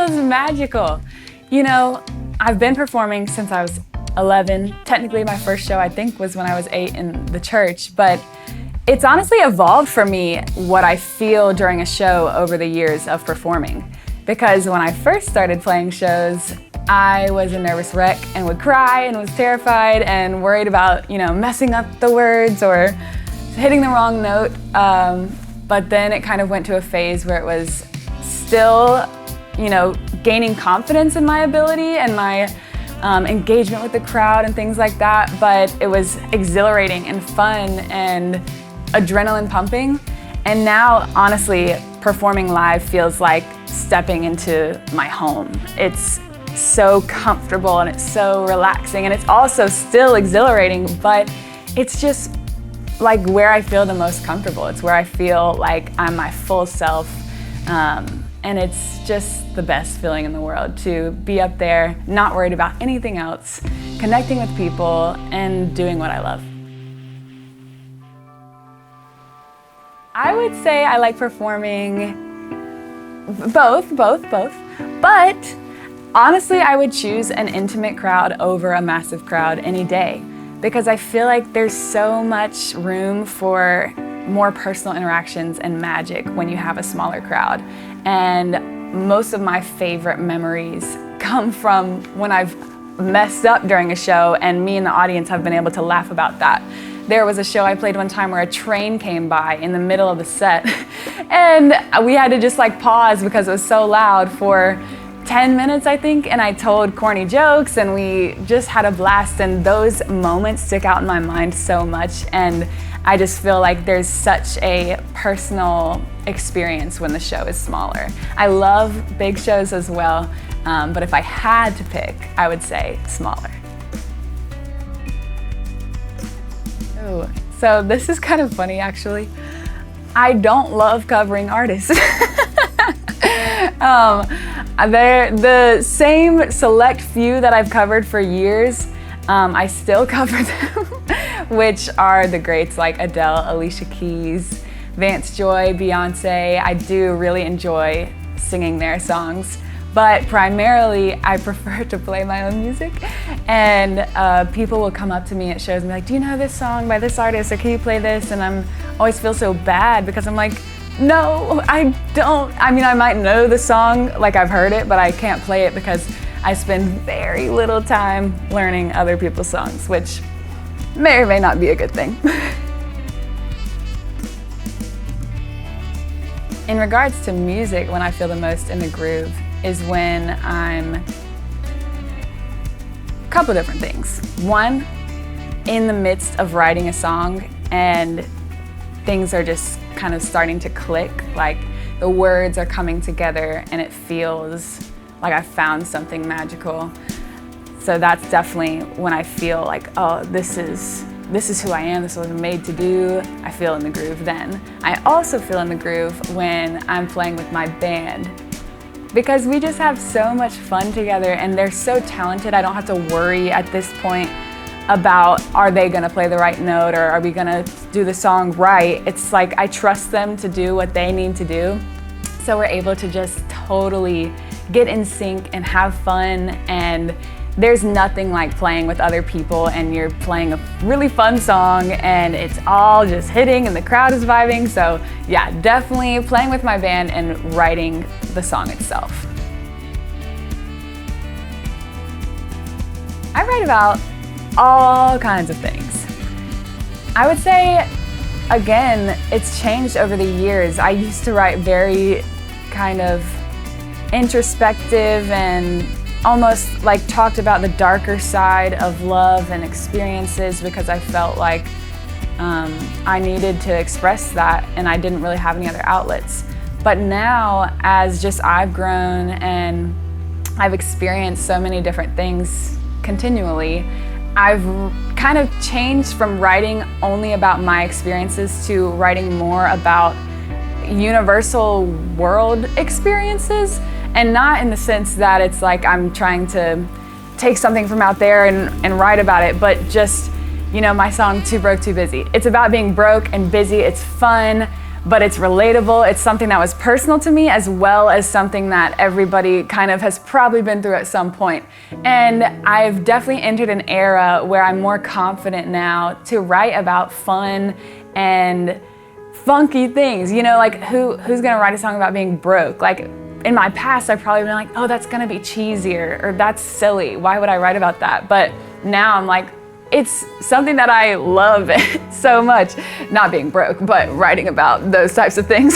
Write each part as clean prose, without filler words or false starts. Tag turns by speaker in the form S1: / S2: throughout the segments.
S1: feels magical. You know, I've been performing since I was 11. Technically, my first show, I think, was when I was 8 in the church, but it's honestly evolved for me what I feel during a show over the years of performing. Because when I first started playing shows, I was a nervous wreck and would cry and was terrified and worried about, messing up the words or hitting the wrong note. But then it kind of went to a phase where it was still, gaining confidence in my ability and my engagement with the crowd and things like that. But it was exhilarating and fun and adrenaline pumping. And now, honestly, performing live feels like stepping into my home. It's so comfortable and it's so relaxing, and it's also still exhilarating, but it's just like where I feel the most comfortable. It's where I feel like I'm my full self, and it's just the best feeling in the world to be up there, not worried about anything else, connecting with people and doing what I love. I would say I like performing both, but honestly, I would choose an intimate crowd over a massive crowd any day, because I feel like there's so much room for more personal interactions and magic when you have a smaller crowd. And most of my favorite memories come from when I've messed up during a show and me and the audience have been able to laugh about that. There was a show I played one time where a train came by in the middle of the set and we had to just pause because it was so loud for 10 minutes, I think, and I told corny jokes and we just had a blast, and those moments stick out in my mind so much, and I just feel like there's such a personal experience when the show is smaller. I love big shows as well, but if I had to pick, I would say smaller. Ooh, so this is kind of funny, actually. I don't love covering artists. They're the same select few that I've covered for years. I still cover them, which are the greats like Adele, Alicia Keys, Vance Joy, Beyonce. I do really enjoy singing their songs, but primarily I prefer to play my own music. And people will come up to me at shows and be like, "Do you know this song by this artist, or can you play this?" And I always feel so bad because I'm like, no, I don't. I mean, I might know the song, like I've heard it, but I can't play it because I spend very little time learning other people's songs, which may or may not be a good thing. In regards to music, when I feel the most in the groove is when a couple different things. One, in the midst of writing a song and things are just kind of starting to click, like the words are coming together and it feels like I found something magical. So that's definitely when I feel like, oh, this is who I am, this is what I'm made to do. I feel in the groove then. I also feel in the groove when I'm playing with my band, because we just have so much fun together and they're so talented. I don't have to worry at this point about, are they gonna play the right note or are we gonna do the song right? It's like I trust them to do what they need to do. So we're able to just totally get in sync and have fun, and there's nothing like playing with other people and you're playing a really fun song and it's all just hitting and the crowd is vibing. So yeah, definitely playing with my band and writing the song itself. I write about all kinds of things. I would say, again, it's changed over the years. I used to write very kind of introspective and almost like talked about the darker side of love and experiences because I felt like I needed to express that and I didn't really have any other outlets. But now, as just I've grown and I've experienced so many different things continually, I've kind of changed from writing only about my experiences to writing more about universal world experiences, and not in the sense that it's like I'm trying to take something from out there and write about it, but just, my song Too Broke, Too Busy. It's about being broke and busy, it's fun, but it's relatable. It's something that was personal to me, as well as something that everybody kind of has probably been through at some point. And I've definitely entered an era where I'm more confident now to write about fun and funky things. You know, like who's gonna write a song about being broke? Like, in my past, I've probably been like, oh, that's gonna be cheesier, or that's silly. Why would I write about that? But now I'm like, it's something that I love so much, not being broke, but writing about those types of things.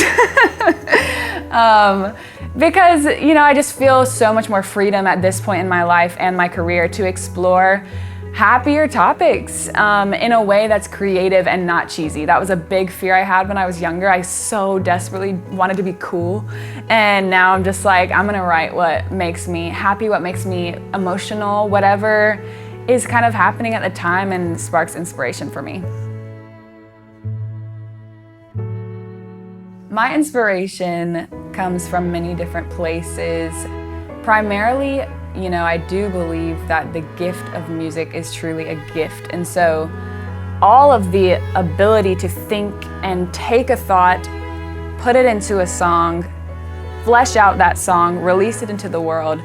S1: Because, you know, I just feel so much more freedom at this point in my life and my career to explore happier topics in a way that's creative and not cheesy. That was a big fear I had when I was younger. I so desperately wanted to be cool. And now I'm just like, I'm gonna write what makes me happy, what makes me emotional, whatever is kind of happening at the time and sparks inspiration for me. My inspiration comes from many different places. Primarily, you know, I do believe that the gift of music is truly a gift. And so all of the ability to think and take a thought, put it into a song, flesh out that song, release it into the world,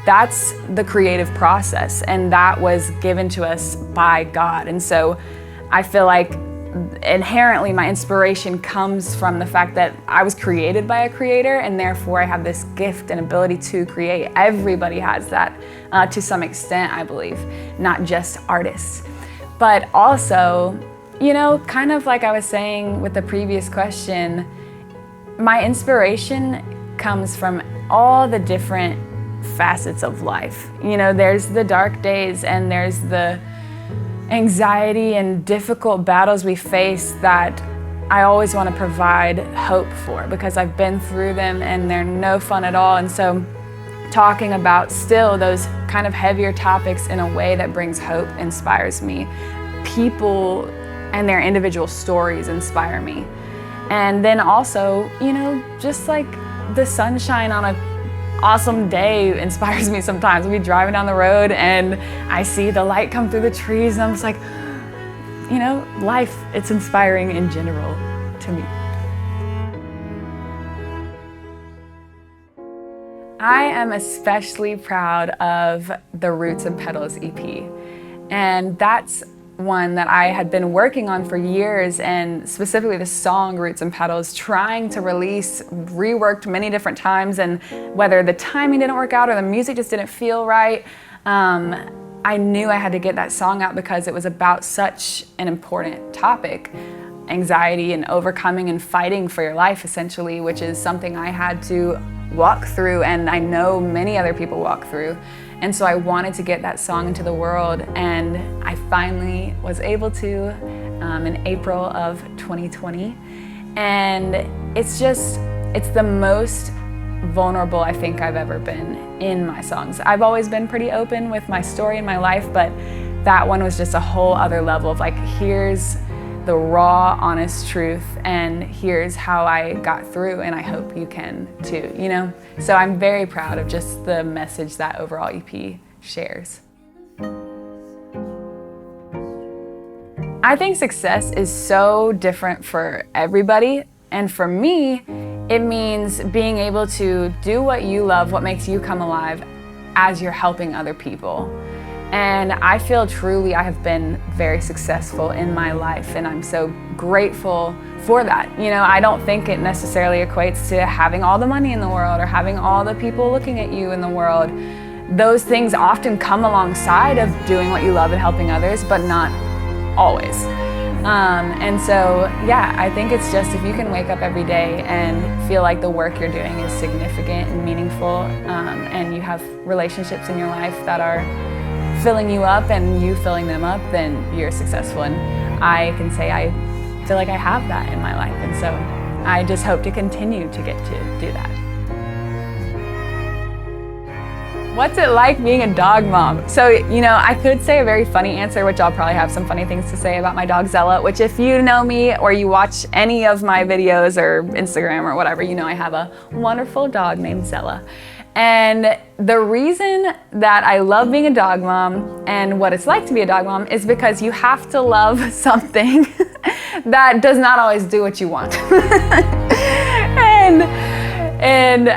S1: that's the creative process, and that was given to us by God. And so I feel like inherently my inspiration comes from the fact that I was created by a creator, and therefore I have this gift and ability to create. Everybody has that to some extent, I believe, not just artists. But also, you know, kind of like I was saying with the previous question, my inspiration comes from all the different facets of life. You know, there's the dark days and there's the anxiety and difficult battles we face that I always want to provide hope for, because I've been through them and they're no fun at all. And so talking about still those kind of heavier topics in a way that brings hope inspires me. People and their individual stories inspire me. And then also, you know, just like the sunshine on a awesome day inspires me sometimes. We'll be driving down the road and I see the light come through the trees and I'm just like, you know, life, it's inspiring in general to me. I am especially proud of the Roots and Petals EP. And that's one that I had been working on for years, and specifically the song Roots and Petals, trying to release, reworked many different times, and whether the timing didn't work out or the music just didn't feel right, I knew I had to get that song out because it was about such an important topic. Anxiety and overcoming and fighting for your life, essentially, which is something I had to walk through, and I know many other people walk through. And so I wanted to get that song into the world, and I finally was able to in April of 2020. And it's the most vulnerable I think I've ever been in my songs. I've always been pretty open with my story and my life, but that one was just a whole other level of like, here's the raw, honest truth, and here's how I got through, and I hope you can too, you know? So I'm very proud of just the message that overall EP shares. I think success is so different for everybody, and for me, it means being able to do what you love, what makes you come alive as you're helping other people. And I feel truly I have been very successful in my life, and I'm so grateful for that. You know, I don't think it necessarily equates to having all the money in the world or having all the people looking at you in the world. Those things often come alongside of doing what you love and helping others, but not always. And so, yeah, I think it's just if you can wake up every day and feel like the work you're doing is significant and meaningful, and you have relationships in your life that are filling you up and you filling them up, then you're successful. And I can say I feel like I have that in my life. And so I just hope to continue to get to do that. What's it like being a dog mom? So, you know, I could say a very funny answer, which I'll probably have some funny things to say about my dog Zella, which if you know me or you watch any of my videos or Instagram or whatever, you know I have a wonderful dog named Zella. And the reason that I love being a dog mom and what it's like to be a dog mom is because you have to love something that does not always do what you want. and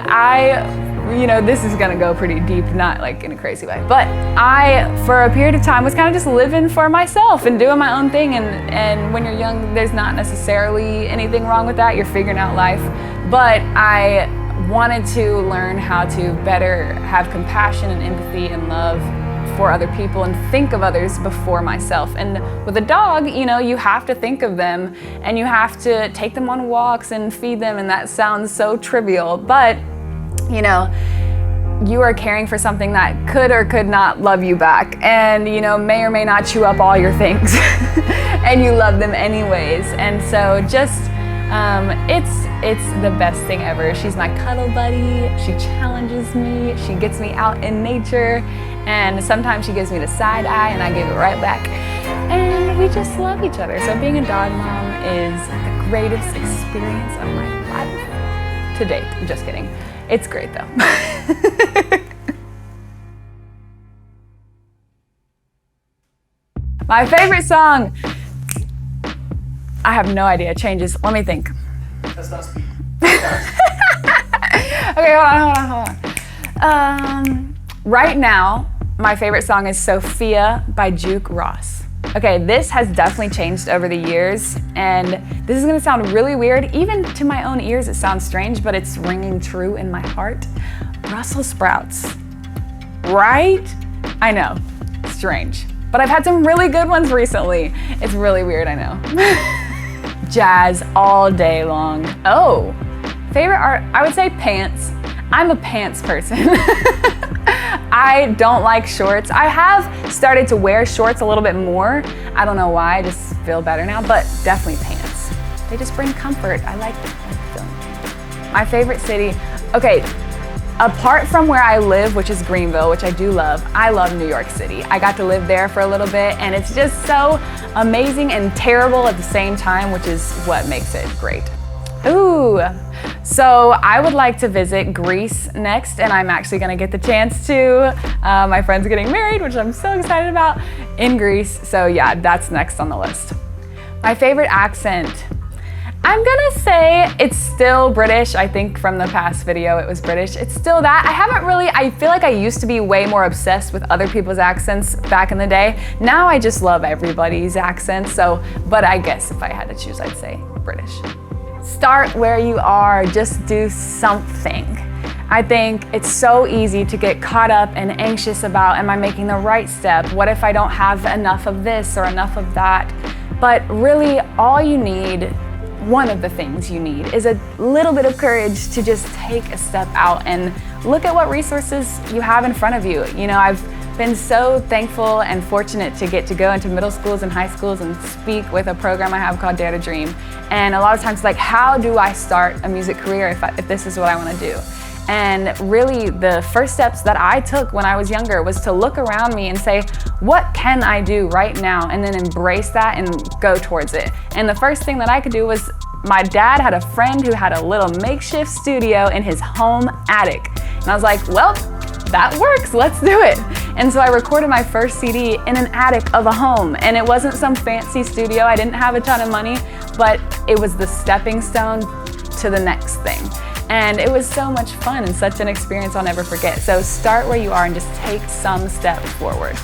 S1: this is gonna go pretty deep, not like in a crazy way, but I, for a period of time, was kind of just living for myself and doing my own thing, and when you're young, there's not necessarily anything wrong with that. You're figuring out life, but I wanted to learn how to better have compassion and empathy and love for other people and think of others before myself. And with a dog, you have to think of them and you have to take them on walks and feed them, and that sounds so trivial, but you are caring for something that could or could not love you back, and may or may not chew up all your things and you love them anyways. And so just it's the best thing ever. She's my cuddle buddy. She challenges me. She gets me out in nature, and sometimes she gives me the side eye and I give it right back, and we just love each other. So being a dog mom is the greatest experience of my life to date. I'm just kidding. It's great though. My favorite song, I have no idea. It changes. Let me think.
S2: That's not speed.
S1: Okay, hold on. Right now, my favorite song is Sophia by Juke Ross. Okay, this has definitely changed over the years, and this is gonna sound really weird. Even to my own ears, it sounds strange, but it's ringing true in my heart. Brussels sprouts, right? I know, strange. But I've had some really good ones recently. It's really weird, I know. Jazz all day long. Oh, favorite art, I would say pants. I'm a pants person. I don't like shorts. I have started to wear shorts a little bit more. I don't know why, I just feel better now, but definitely pants. They just bring comfort. I like them. My favorite city, okay, apart from where I live, which is Greenville, which I do love, I love New York City. I got to live there for a little bit, and it's just so amazing and terrible at the same time, which is what makes it great. Ooh, so I would like to visit Greece next, and I'm actually gonna get the chance to. My friend's getting married, which I'm so excited about, in Greece. So yeah, that's next on the list. My favorite accent, I'm gonna say it's still British. I think from the past video it was British. It's still that. I feel like I used to be way more obsessed with other people's accents back in the day. Now I just love everybody's accents, but I guess if I had to choose, I'd say British. Start where you are, just do something. I think it's so easy to get caught up and anxious about, am I making the right step? What if I don't have enough of this or enough of that? But really, all you need, one of the things you need, is a little bit of courage to just take a step out and look at what resources you have in front of you. I've been so thankful and fortunate to get to go into middle schools and high schools and speak with a program I have called Dare to Dream. And a lot of times it's like, how do I start a music career if this is what I want to do? And really the first steps that I took when I was younger was to look around me and say, what can I do right now? And then embrace that and go towards it. And the first thing that I could do was, my dad had a friend who had a little makeshift studio in his home attic. And I was like, well, that works, let's do it. And so I recorded my first CD in an attic of a home, and it wasn't some fancy studio. I didn't have a ton of money, but it was the stepping stone to the next thing. And it was so much fun and such an experience I'll never forget. So start where you are and just take some step forward.